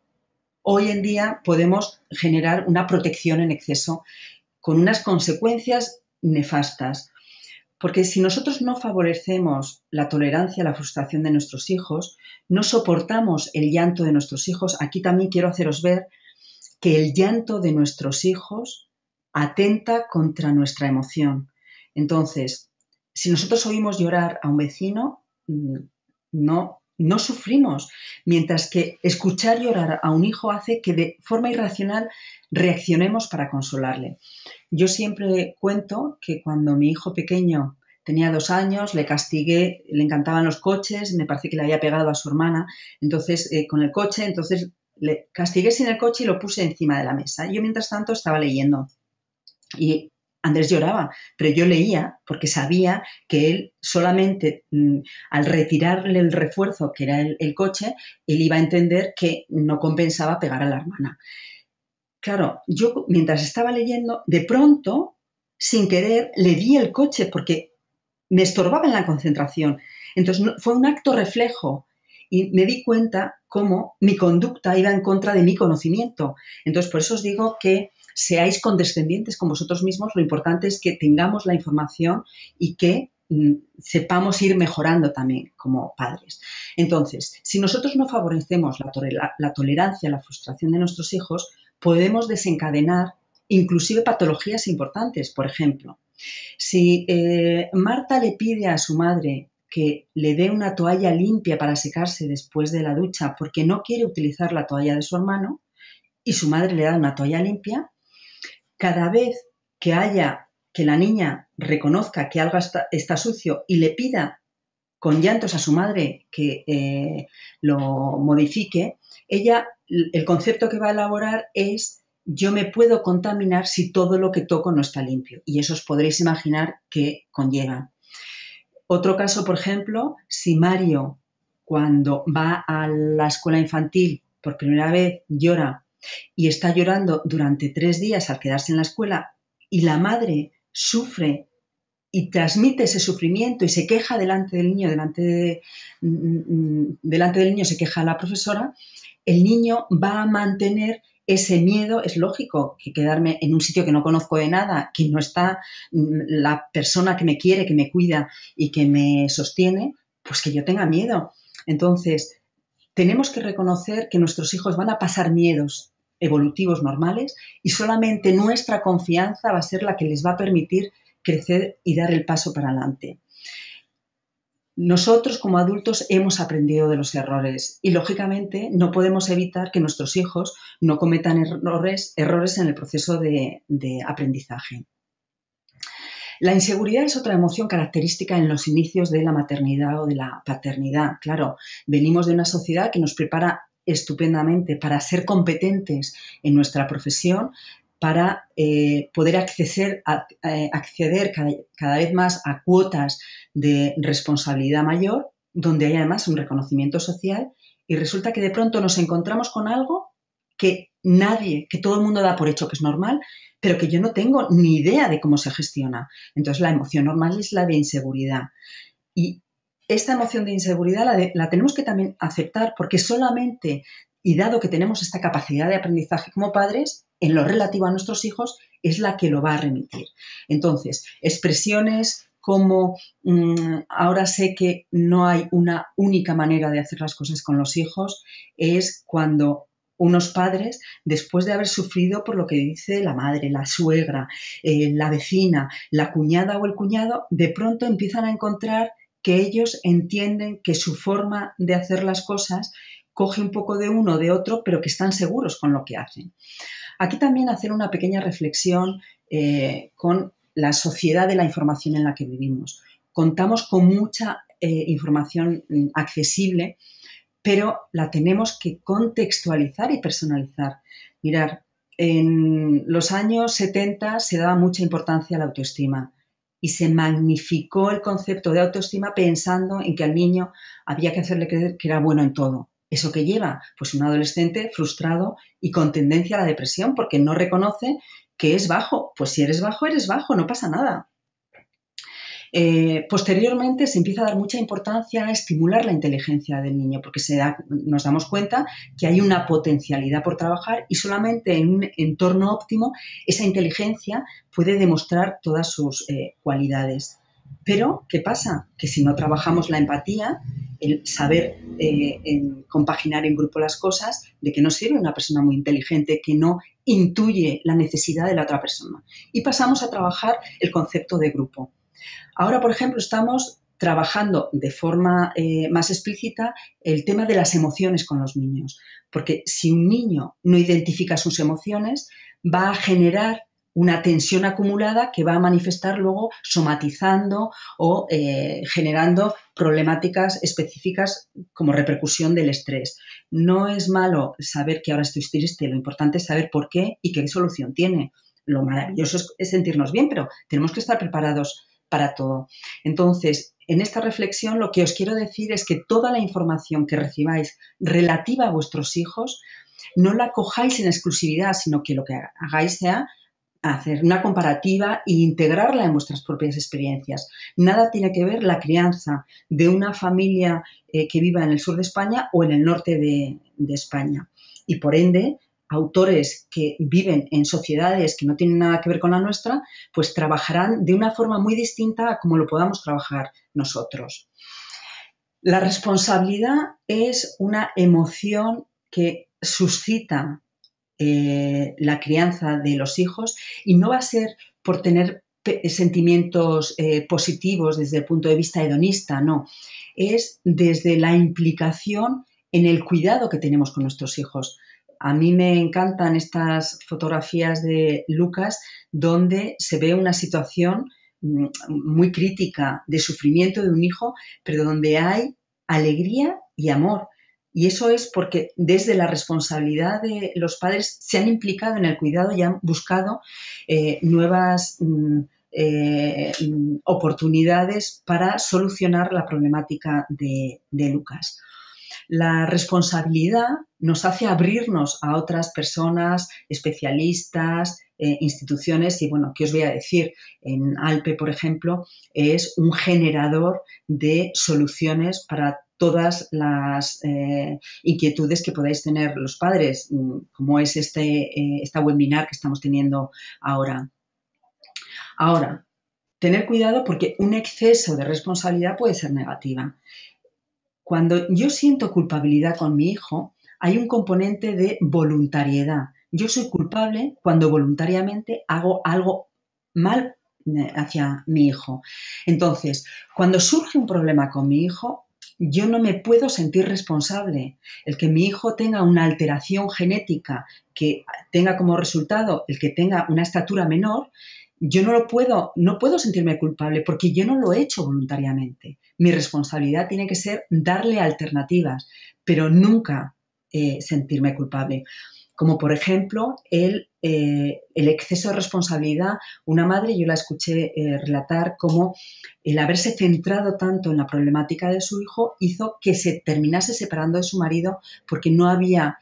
hoy en día podemos generar una protección en exceso con unas consecuencias nefastas. Porque si nosotros no favorecemos la tolerancia a la frustración de nuestros hijos, no soportamos el llanto de nuestros hijos, aquí también quiero haceros ver que el llanto de nuestros hijos atenta contra nuestra emoción. Entonces, si nosotros oímos llorar a un vecino, no sufrimos, mientras que escuchar llorar a un hijo hace que de forma irracional reaccionemos para consolarle. Yo siempre cuento que cuando mi hijo pequeño tenía 2 años, le castigué, le encantaban los coches, me parece que le había pegado a su hermana, entonces con el coche, entonces le castigué sin el coche y lo puse encima de la mesa. Yo mientras tanto estaba leyendo y Andrés lloraba, pero yo leía porque sabía que él solamente al retirarle el refuerzo que era el coche, él iba a entender que no compensaba pegar a la hermana. Claro, yo mientras estaba leyendo, de pronto, sin querer, le di el coche porque me estorbaba en la concentración. Entonces fue un acto reflejo y me di cuenta cómo mi conducta iba en contra de mi conocimiento. Entonces por eso os digo que seáis condescendientes con vosotros mismos. Lo importante es que tengamos la información y que sepamos ir mejorando también como padres. Entonces, si nosotros no favorecemos la tolerancia a la frustración de nuestros hijos, podemos desencadenar inclusive patologías importantes. Por ejemplo, si Marta le pide a su madre que le dé una toalla limpia para secarse después de la ducha porque no quiere utilizar la toalla de su hermano y su madre le da una toalla limpia, cada vez que la niña reconozca que algo está sucio y le pida con llantos a su madre que lo modifique, ella, el concepto que va a elaborar es: yo me puedo contaminar si todo lo que toco no está limpio. Y eso os podréis imaginar qué conlleva. Otro caso, por ejemplo, si Mario, cuando va a la escuela infantil por primera vez, llora y está llorando durante 3 días al quedarse en la escuela y la madre sufre y transmite ese sufrimiento y se queja delante del niño, delante del niño se queja la profesora, el niño va a mantener ese miedo, es lógico que quedarme en un sitio que no conozco de nada, que no está la persona que me quiere, que me cuida y que me sostiene, pues que yo tenga miedo. Entonces, tenemos que reconocer que nuestros hijos van a pasar miedos evolutivos normales y solamente nuestra confianza va a ser la que les va a permitir crecer y dar el paso para adelante. Nosotros como adultos hemos aprendido de los errores y lógicamente no podemos evitar que nuestros hijos no cometan errores en el proceso de aprendizaje. La inseguridad es otra emoción característica en los inicios de la maternidad o de la paternidad. Claro, venimos de una sociedad que nos prepara estupendamente para ser competentes en nuestra profesión, para poder acceder cada vez más a cuotas de responsabilidad mayor, donde hay además un reconocimiento social, y resulta que de pronto nos encontramos con algo que todo el mundo da por hecho que es normal, pero que yo no tengo ni idea de cómo se gestiona. Entonces, la emoción normal es la de inseguridad. Y esta emoción de inseguridad la tenemos que también aceptar, porque solamente, y dado que tenemos esta capacidad de aprendizaje como padres, en lo relativo a nuestros hijos, es la que lo va a remitir. Entonces, expresiones como ahora sé que no hay una única manera de hacer las cosas con los hijos, es cuando unos padres, después de haber sufrido por lo que dice la madre, la suegra, la vecina, la cuñada o el cuñado, de pronto empiezan a encontrar que ellos entienden que su forma de hacer las cosas coge un poco de uno, de otro, pero que están seguros con lo que hacen. Aquí también hacer una pequeña reflexión con la sociedad de la información en la que vivimos. Contamos con mucha información accesible, pero la tenemos que contextualizar y personalizar. Mirar, en los años 70 se daba mucha importancia a la autoestima y se magnificó el concepto de autoestima pensando en que al niño había que hacerle creer que era bueno en todo. ¿Eso qué lleva? Pues un adolescente frustrado y con tendencia a la depresión porque no reconoce que es bajo. Pues si eres bajo, no pasa nada. Posteriormente se empieza a dar mucha importancia a estimular la inteligencia del niño porque nos damos cuenta que hay una potencialidad por trabajar y solamente en un entorno óptimo esa inteligencia puede demostrar todas sus cualidades. Pero, ¿qué pasa? Que si no trabajamos la empatía, el saber compaginar en grupo las cosas, ¿de qué nos sirve una persona muy inteligente que no intuye la necesidad de la otra persona? Y pasamos a trabajar el concepto de grupo. Ahora, por ejemplo, estamos trabajando de forma más explícita el tema de las emociones con los niños, porque si un niño no identifica sus emociones, va a generar una tensión acumulada que va a manifestar luego somatizando o generando problemáticas específicas como repercusión del estrés. No es malo saber que ahora estoy triste, lo importante es saber por qué y qué solución tiene. Lo maravilloso es sentirnos bien, pero tenemos que estar preparados para todo. Entonces, en esta reflexión lo que os quiero decir es que toda la información que recibáis relativa a vuestros hijos no la cojáis en exclusividad, sino que lo que hagáis sea hacer una comparativa e integrarla en vuestras propias experiencias. Nada tiene que ver la crianza de una familia que viva en el sur de España o en el norte de España. Y por ende, autores que viven en sociedades que no tienen nada que ver con la nuestra, pues trabajarán de una forma muy distinta a como lo podamos trabajar nosotros. La responsabilidad es una emoción que suscita la crianza de los hijos y no va a ser por tener sentimientos positivos desde el punto de vista hedonista, no. Es desde la implicación en el cuidado que tenemos con nuestros hijos. A mí me encantan estas fotografías de Lucas donde se ve una situación muy crítica de sufrimiento de un hijo, pero donde hay alegría y amor. Y eso es porque desde la responsabilidad de los padres se han implicado en el cuidado y han buscado nuevas oportunidades para solucionar la problemática de Lucas. La responsabilidad nos hace abrirnos a otras personas, especialistas, instituciones y, bueno, ¿qué os voy a decir? En ALPE, por ejemplo, es un generador de soluciones para todas las inquietudes que podáis tener los padres, como es esta webinar que estamos teniendo ahora. Ahora, tener cuidado porque un exceso de responsabilidad puede ser negativa. Cuando yo siento culpabilidad con mi hijo, hay un componente de voluntariedad. Yo soy culpable cuando voluntariamente hago algo mal hacia mi hijo. Entonces, cuando surge un problema con mi hijo, yo no me puedo sentir responsable. El que mi hijo tenga una alteración genética que tenga como resultado el que tenga una estatura menor, yo no puedo sentirme culpable porque yo no lo he hecho voluntariamente. Mi responsabilidad tiene que ser darle alternativas, pero nunca sentirme culpable. Como por ejemplo el exceso de responsabilidad. Una madre, yo la escuché relatar cómo el haberse centrado tanto en la problemática de su hijo hizo que se terminase separando de su marido porque no había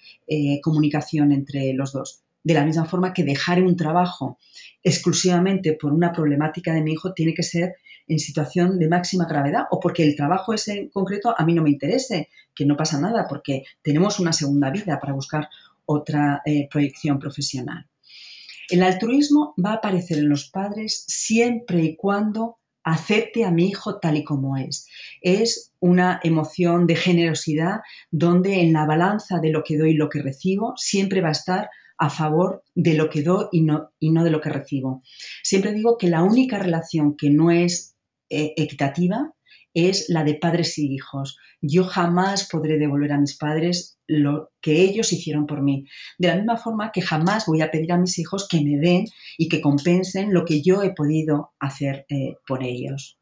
comunicación entre los dos. De la misma forma que dejar un trabajo exclusivamente por una problemática de mi hijo tiene que ser en situación de máxima gravedad o porque el trabajo ese en concreto a mí no me interese, que no pasa nada porque tenemos una segunda vida para buscar otra proyección profesional. El altruismo va a aparecer en los padres siempre y cuando acepte a mi hijo tal y como es. Es una emoción de generosidad donde en la balanza de lo que doy y lo que recibo siempre va a estar a favor de lo que doy y no de lo que recibo. Siempre digo que la única relación que no es equitativa es la de padres y hijos. Yo jamás podré devolver a mis padres lo que ellos hicieron por mí. De la misma forma que jamás voy a pedir a mis hijos que me den y que compensen lo que yo he podido hacer por ellos.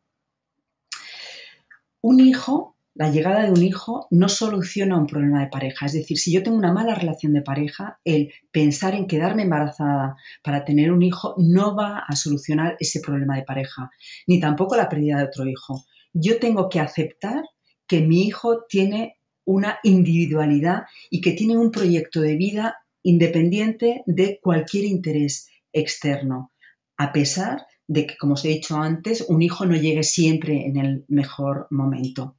La llegada de un hijo no soluciona un problema de pareja. Es decir, si yo tengo una mala relación de pareja, el pensar en quedarme embarazada para tener un hijo no va a solucionar ese problema de pareja, ni tampoco la pérdida de otro hijo. Yo tengo que aceptar que mi hijo tiene una individualidad y que tiene un proyecto de vida independiente de cualquier interés externo, a pesar de que, como os he dicho antes, un hijo no llegue siempre en el mejor momento.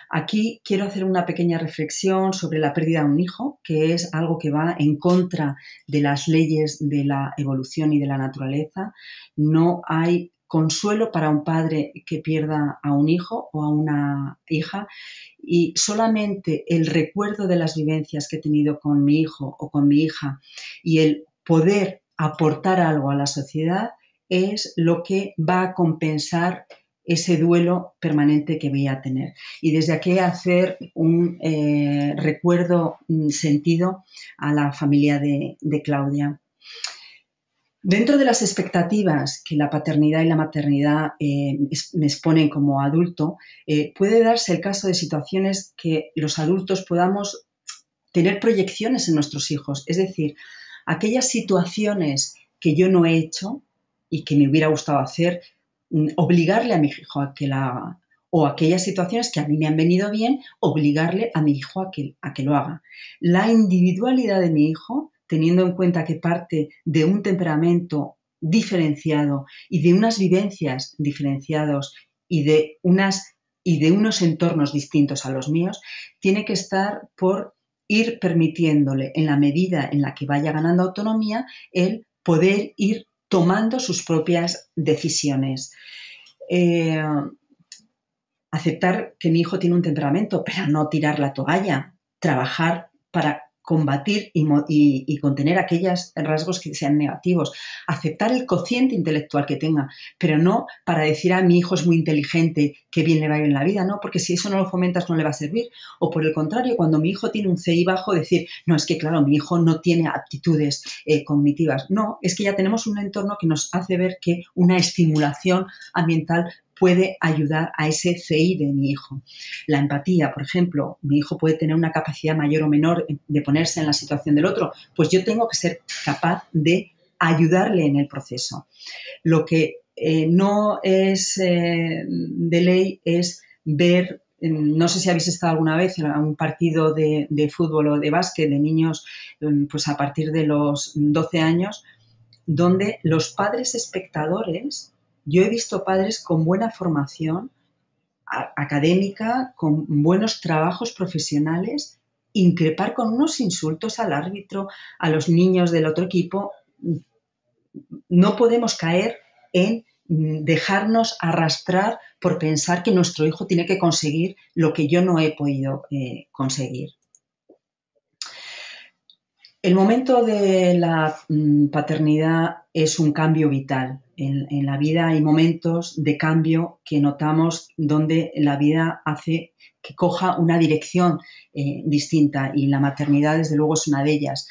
Aquí quiero hacer una pequeña reflexión sobre la pérdida de un hijo, que es algo que va en contra de las leyes de la evolución y de la naturaleza. No hay consuelo para un padre que pierda a un hijo o a una hija y solamente el recuerdo de las vivencias que he tenido con mi hijo o con mi hija y el poder aportar algo a la sociedad es lo que va a compensar ese duelo permanente que voy a tener. Y desde aquí hacer un recuerdo sentido a la familia de Claudia. Dentro de las expectativas que la paternidad y la maternidad me exponen como adulto, puede darse el caso de situaciones que los adultos podamos tener proyecciones en nuestros hijos. Es decir, aquellas situaciones que yo no he hecho y que me hubiera gustado hacer, obligarle a mi hijo a que la haga. O aquellas situaciones que a mí me han venido bien, obligarle a mi hijo a que lo haga. La individualidad de mi hijo, teniendo en cuenta que parte de un temperamento diferenciado y de unas vivencias diferenciados y de unos entornos distintos a los míos, tiene que estar por ir permitiéndole, en la medida en la que vaya ganando autonomía, el poder ir tomando sus propias decisiones. Aceptar que mi hijo tiene un temperamento, pero no tirar la toalla. Trabajar para combatir y contener aquellos rasgos que sean negativos. Aceptar el cociente intelectual que tenga, pero no para decir a mi hijo es muy inteligente, qué bien le va a ir en la vida, no, porque si eso no lo fomentas no le va a servir. O por el contrario, cuando mi hijo tiene un CI bajo, decir, no, es que claro, mi hijo no tiene aptitudes cognitivas. No, es que ya tenemos un entorno que nos hace ver que una estimulación ambiental puede ayudar a ese CI de mi hijo. La empatía, por ejemplo, mi hijo puede tener una capacidad mayor o menor de ponerse en la situación del otro, pues yo tengo que ser capaz de ayudarle en el proceso. Lo que no es de ley es ver, no sé si habéis estado alguna vez en un partido de fútbol o de básquet de niños pues a partir de los 12 años, donde los padres espectadores, yo he visto padres con buena formación académica, con buenos trabajos profesionales, increpar con unos insultos al árbitro, a los niños del otro equipo. No podemos caer en dejarnos arrastrar por pensar que nuestro hijo tiene que conseguir lo que yo no he podido conseguir. El momento de la paternidad es un cambio vital. En la vida hay momentos de cambio que notamos donde la vida hace que coja una dirección distinta, y la maternidad, desde luego, es una de ellas.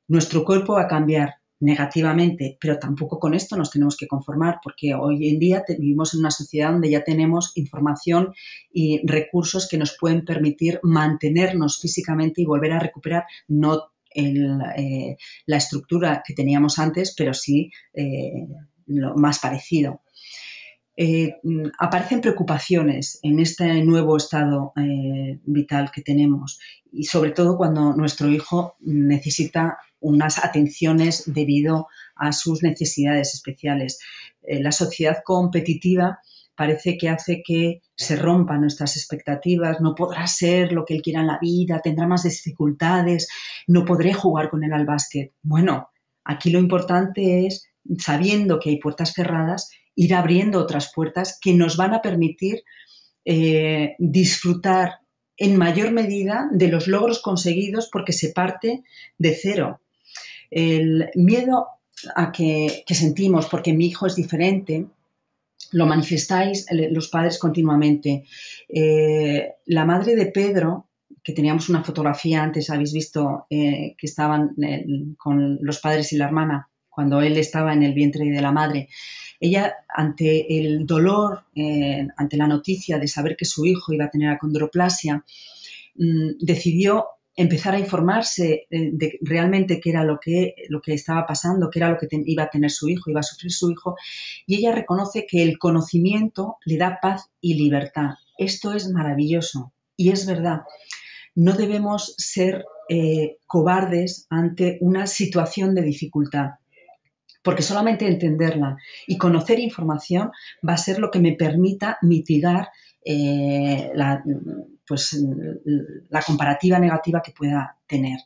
Nuestro cuerpo va a cambiar negativamente, pero tampoco con esto nos tenemos que conformar, porque hoy en día vivimos en una sociedad donde ya tenemos información y recursos que nos pueden permitir mantenernos físicamente y volver a recuperar, no la estructura que teníamos antes, pero sí lo más parecido. Aparecen preocupaciones en este nuevo estado vital que tenemos, y sobre todo cuando nuestro hijo necesita unas atenciones debido a sus necesidades especiales. La sociedad competitiva parece que hace que se rompan nuestras expectativas. No podrá ser lo que él quiera en la vida, tendrá más dificultades, no podré jugar con él al básquet. Bueno, aquí lo importante es, sabiendo que hay puertas cerradas, ir abriendo otras puertas que nos van a permitir disfrutar en mayor medida de los logros conseguidos, porque se parte de cero. El miedo que sentimos porque mi hijo es diferente lo manifestáis los padres continuamente. La madre de Pedro, que teníamos una fotografía antes, habéis visto que estaban con los padres y la hermana cuando él estaba en el vientre de la madre. Ella, ante el dolor, ante la noticia de saber que su hijo iba a tener acondroplasia, decidió empezar a informarse de realmente qué era lo que estaba pasando, qué era lo que iba a tener su hijo, iba a sufrir su hijo, y ella reconoce que el conocimiento le da paz y libertad. Esto es maravilloso y es verdad. No debemos ser cobardes ante una situación de dificultad, porque solamente entenderla y conocer información va a ser lo que me permita mitigar la comparativa negativa que pueda tener.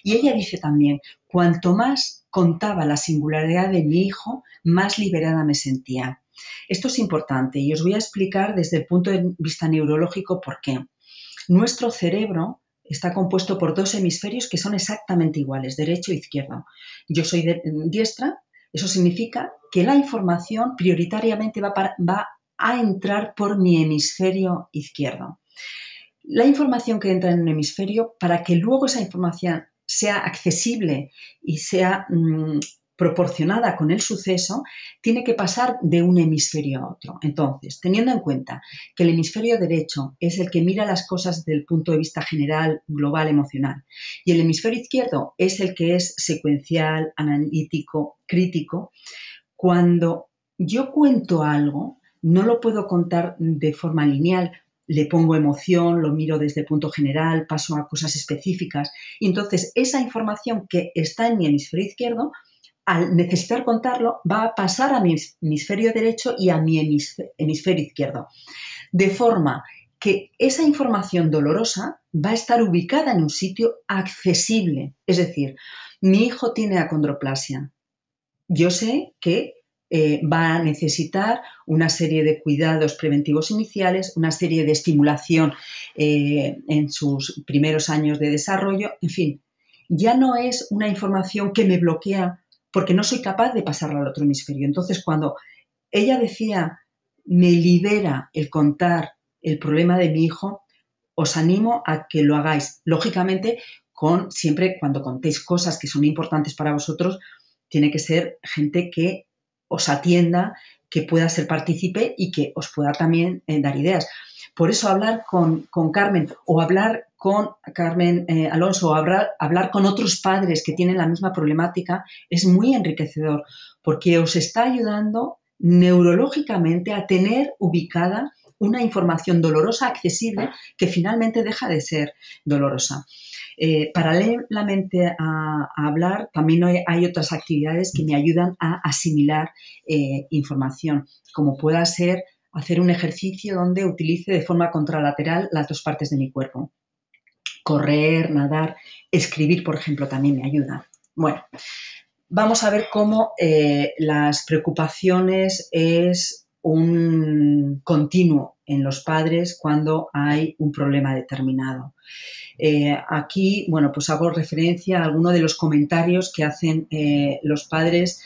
Y ella dice también: cuanto más contaba la singularidad de mi hijo, más liberada me sentía. Esto es importante y os voy a explicar desde el punto de vista neurológico por qué. Nuestro cerebro está compuesto por dos hemisferios que son exactamente iguales, derecho e izquierdo. Yo soy diestra. Eso significa que la información prioritariamente va a entrar por mi hemisferio izquierdo. La información que entra en un hemisferio, para que luego esa información sea accesible y sea proporcionada con el suceso, tiene que pasar de un hemisferio a otro. Entonces, teniendo en cuenta que el hemisferio derecho es el que mira las cosas desde el punto de vista general, global, emocional, y el hemisferio izquierdo es el que es secuencial, analítico, crítico, cuando yo cuento algo, no lo puedo contar de forma lineal. Le pongo emoción, lo miro desde el punto general, paso a cosas específicas, y entonces esa información que está en mi hemisferio izquierdo, al necesitar contarlo, va a pasar a mi hemisferio derecho y a mi hemisferio izquierdo. De forma que esa información dolorosa va a estar ubicada en un sitio accesible. Es decir, mi hijo tiene acondroplasia. Yo sé que va a necesitar una serie de cuidados preventivos iniciales, una serie de estimulación en sus primeros años de desarrollo. En fin, ya no es una información que me bloquea porque no soy capaz de pasarla al otro hemisferio. Entonces, cuando ella decía, me libera el contar el problema de mi hijo, os animo a que lo hagáis. Lógicamente, siempre cuando contéis cosas que son importantes para vosotros, tiene que ser gente que os atienda, que pueda ser partícipe y que os pueda también dar ideas. Por eso hablar con Carmen, o hablar con Carmen Alonso, o hablar con otros padres que tienen la misma problemática, es muy enriquecedor, porque os está ayudando neurológicamente a tener ubicada una información dolorosa, accesible, que finalmente deja de ser dolorosa. Paralelamente a hablar, también hay otras actividades que me ayudan a asimilar información, como pueda ser hacer un ejercicio donde utilice de forma contralateral las dos partes de mi cuerpo. Correr, nadar, escribir, por ejemplo, también me ayuda. Bueno, vamos a ver cómo las preocupaciones es un continuo en los padres cuando hay un problema determinado. Aquí, bueno, pues hago referencia a algunos de los comentarios que hacen los padres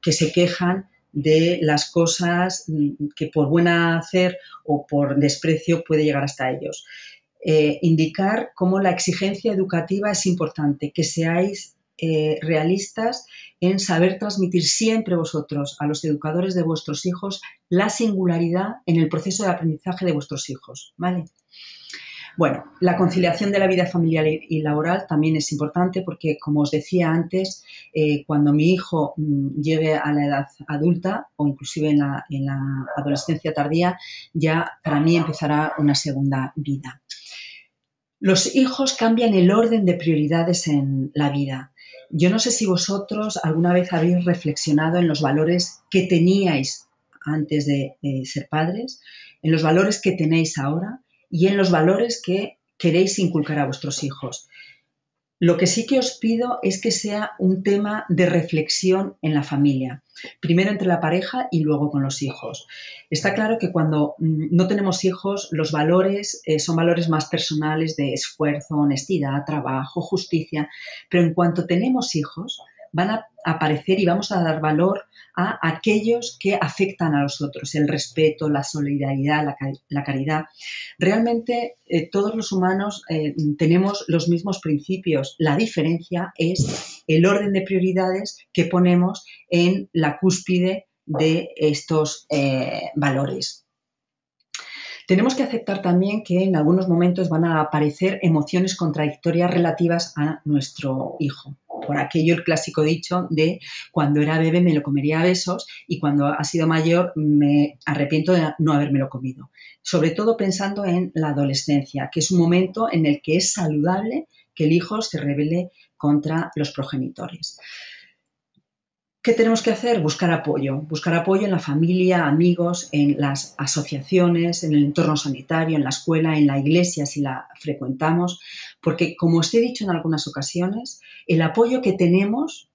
que se quejan de las cosas que por buen hacer o por desprecio puede llegar hasta ellos. Indicar cómo la exigencia educativa es importante, que seáis realistas en saber transmitir siempre vosotros a los educadores de vuestros hijos la singularidad en el proceso de aprendizaje de vuestros hijos, ¿vale? Bueno, la conciliación de la vida familiar y laboral también es importante porque, como os decía antes, cuando mi hijo llegue a la edad adulta o inclusive en la adolescencia tardía, ya para mí empezará una segunda vida. Los hijos cambian el orden de prioridades en la vida. Yo no sé si vosotros alguna vez habéis reflexionado en los valores que teníais antes de ser padres, en los valores que tenéis ahora y en los valores que queréis inculcar a vuestros hijos. Lo que sí que os pido es que sea un tema de reflexión en la familia, primero entre la pareja y luego con los hijos. Está claro que cuando no tenemos hijos, los valores son valores más personales de esfuerzo, honestidad, trabajo, justicia, pero en cuanto tenemos hijos, van a aparecer y vamos a dar valor a aquellos que afectan a los otros, el respeto, la solidaridad, la caridad. Realmente todos los humanos tenemos los mismos principios. La diferencia es el orden de prioridades que ponemos en la cúspide de estos valores. Tenemos que aceptar también que en algunos momentos van a aparecer emociones contradictorias relativas a nuestro hijo. Por aquello el clásico dicho de cuando era bebé me lo comería a besos y cuando ha sido mayor me arrepiento de no habérmelo comido. Sobre todo pensando en la adolescencia, que es un momento en el que es saludable que el hijo se rebele contra los progenitores. ¿Qué tenemos que hacer? Buscar apoyo en la familia, amigos, en las asociaciones, en el entorno sanitario, en la escuela, en la iglesia, si la frecuentamos, porque, como os he dicho en algunas ocasiones, el apoyo que tenemos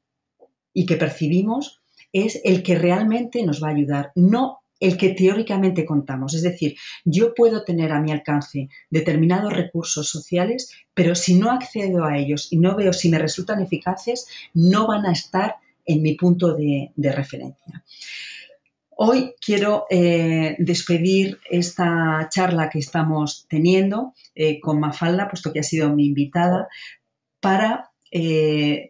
y que percibimos es el que realmente nos va a ayudar, no el que teóricamente contamos. Es decir, yo puedo tener a mi alcance determinados recursos sociales, pero si no accedo a ellos y no veo si me resultan eficaces, no van a estar en mi punto de referencia. Hoy quiero despedir esta charla que estamos teniendo con Mafalda, puesto que ha sido mi invitada, para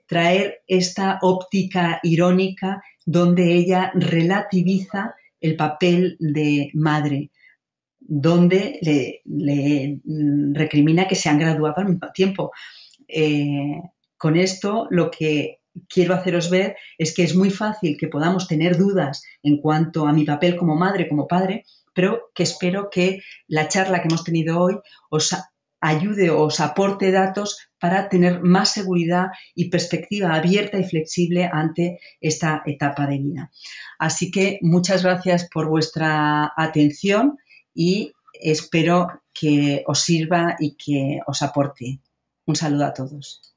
traer esta óptica irónica donde ella relativiza el papel de madre, donde le recrimina que se han graduado al mismo tiempo. Con esto lo que quiero haceros ver es que es muy fácil que podamos tener dudas en cuanto a mi papel como madre, como padre, pero que espero que la charla que hemos tenido hoy os ayude o os aporte datos para tener más seguridad y perspectiva abierta y flexible ante esta etapa de vida. Así que muchas gracias por vuestra atención y espero que os sirva y que os aporte. Un saludo a todos.